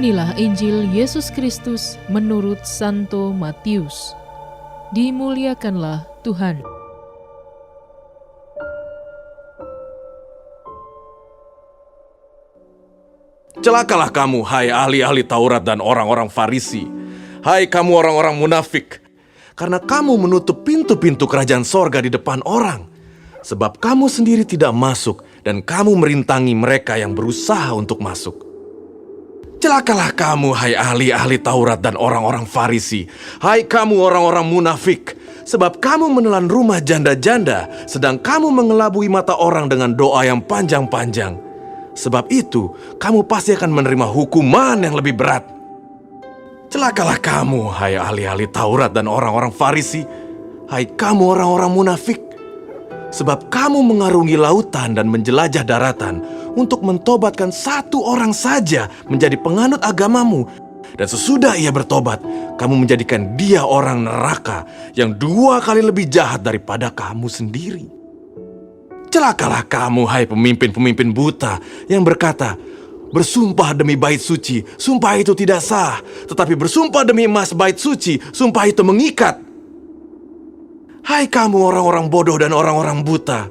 Inilah Injil Yesus Kristus menurut Santo Matius. Dimuliakanlah Tuhan. Celakalah kamu, hai ahli-ahli Taurat dan orang-orang Farisi. Hai kamu orang-orang munafik, karena kamu menutup pintu-pintu kerajaan sorga di depan orang. Sebab kamu sendiri tidak masuk, dan kamu merintangi mereka yang berusaha untuk masuk. Celakalah kamu, hai ahli-ahli Taurat dan orang-orang Farisi. Hai kamu orang-orang munafik, sebab kamu menelan rumah janda-janda, sedang kamu mengelabui mata orang dengan doa yang panjang-panjang. Sebab itu, kamu pasti akan menerima hukuman yang lebih berat. Celakalah kamu, hai ahli-ahli Taurat dan orang-orang Farisi. Hai kamu orang-orang munafik, sebab kamu mengarungi lautan dan menjelajah daratan untuk mentobatkan satu orang saja menjadi penganut agamamu. Dan sesudah ia bertobat, kamu menjadikan dia orang neraka yang 2 kali lebih jahat daripada kamu sendiri. Celakalah kamu, hai pemimpin-pemimpin buta yang berkata, bersumpah demi bait suci, sumpah itu tidak sah. Tetapi bersumpah demi emas bait suci, sumpah itu mengikat. Hai kamu orang-orang bodoh dan orang-orang buta,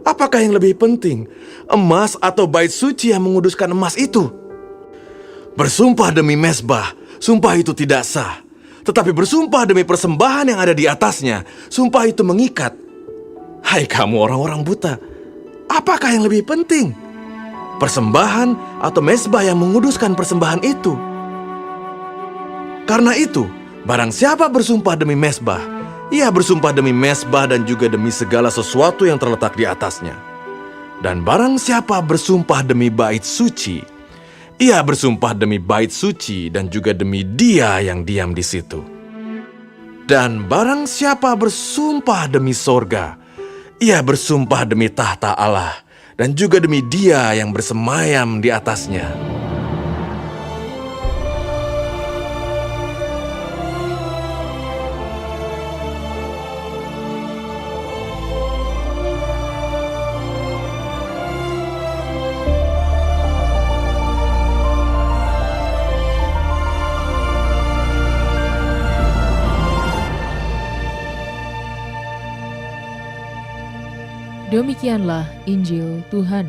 apakah yang lebih penting, emas atau bait suci yang menguduskan emas itu? Bersumpah demi mezbah, sumpah itu tidak sah. Tetapi bersumpah demi persembahan yang ada di atasnya, sumpah itu mengikat. Hai kamu orang-orang buta, apakah yang lebih penting? Persembahan atau mezbah yang menguduskan persembahan itu? Karena itu, barang siapa bersumpah demi mezbah, ia bersumpah demi mezbah dan juga demi segala sesuatu yang terletak di atasnya. Dan barang siapa bersumpah demi bait suci, ia bersumpah demi bait suci dan juga demi dia yang diam di situ. Dan barang siapa bersumpah demi sorga, ia bersumpah demi tahta Allah dan juga demi dia yang bersemayam di atasnya. Demikianlah Injil Tuhan.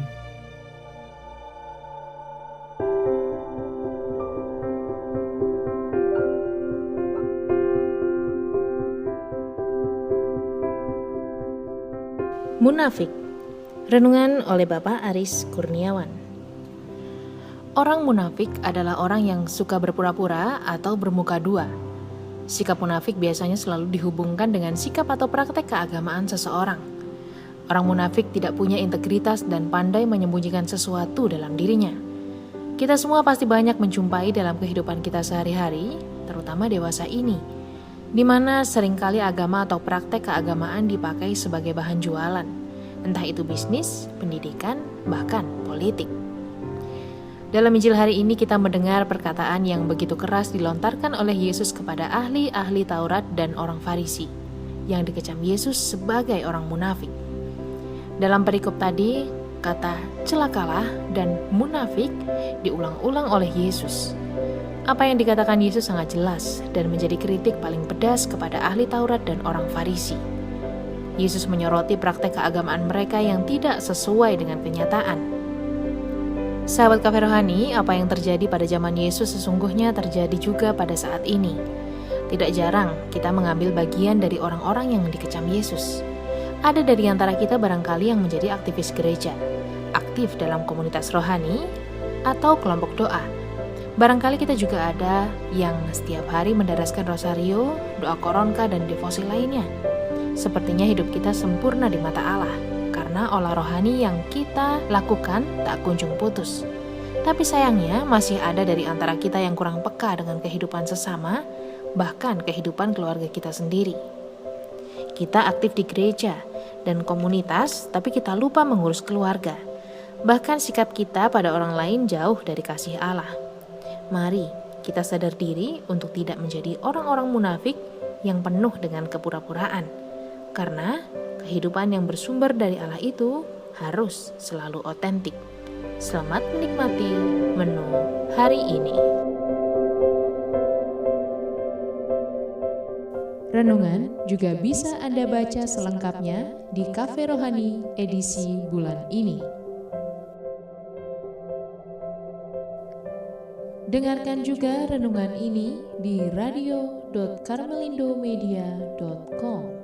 Munafik. Renungan oleh Bapak Aris Kurniawan. Orang munafik adalah orang yang suka berpura-pura atau bermuka dua. Sikap munafik biasanya selalu dihubungkan dengan sikap atau praktek keagamaan seseorang. Orang munafik tidak punya integritas dan pandai menyembunyikan sesuatu dalam dirinya. Kita semua pasti banyak menjumpai dalam kehidupan kita sehari-hari, terutama dewasa ini, di mana seringkali agama atau praktek keagamaan dipakai sebagai bahan jualan, entah itu bisnis, pendidikan, bahkan politik. Dalam Injil hari ini kita mendengar perkataan yang begitu keras dilontarkan oleh Yesus kepada ahli-ahli Taurat dan orang Farisi, yang dikecam Yesus sebagai orang munafik. Dalam perikop tadi, kata celakalah dan munafik diulang-ulang oleh Yesus. Apa yang dikatakan Yesus sangat jelas dan menjadi kritik paling pedas kepada ahli Taurat dan orang Farisi. Yesus menyoroti praktek keagamaan mereka yang tidak sesuai dengan kenyataan. Sahabat Cafe Rohani, apa yang terjadi pada zaman Yesus sesungguhnya terjadi juga pada saat ini. Tidak jarang kita mengambil bagian dari orang-orang yang dikecam Yesus. Ada dari antara kita barangkali yang menjadi aktivis gereja, aktif dalam komunitas rohani, atau kelompok doa. Barangkali kita juga ada yang setiap hari mendaraskan rosario, doa koronka, dan devosi lainnya. Sepertinya hidup kita sempurna di mata Allah, karena olah rohani yang kita lakukan tak kunjung putus. Tapi sayangnya masih ada dari antara kita yang kurang peka dengan kehidupan sesama, bahkan kehidupan keluarga kita sendiri. Kita aktif di gereja dan komunitas, tapi kita lupa mengurus keluarga. Bahkan sikap kita pada orang lain jauh dari kasih Allah. Mari kita sadar diri untuk tidak menjadi orang-orang munafik yang penuh dengan kepura-puraan. Karena kehidupan yang bersumber dari Allah itu harus selalu otentik. Selamat menikmati menu hari ini. Renungan juga bisa Anda baca selengkapnya di Cafe Rohani edisi bulan ini. Dengarkan juga renungan ini di radio.karmelindomedia.com.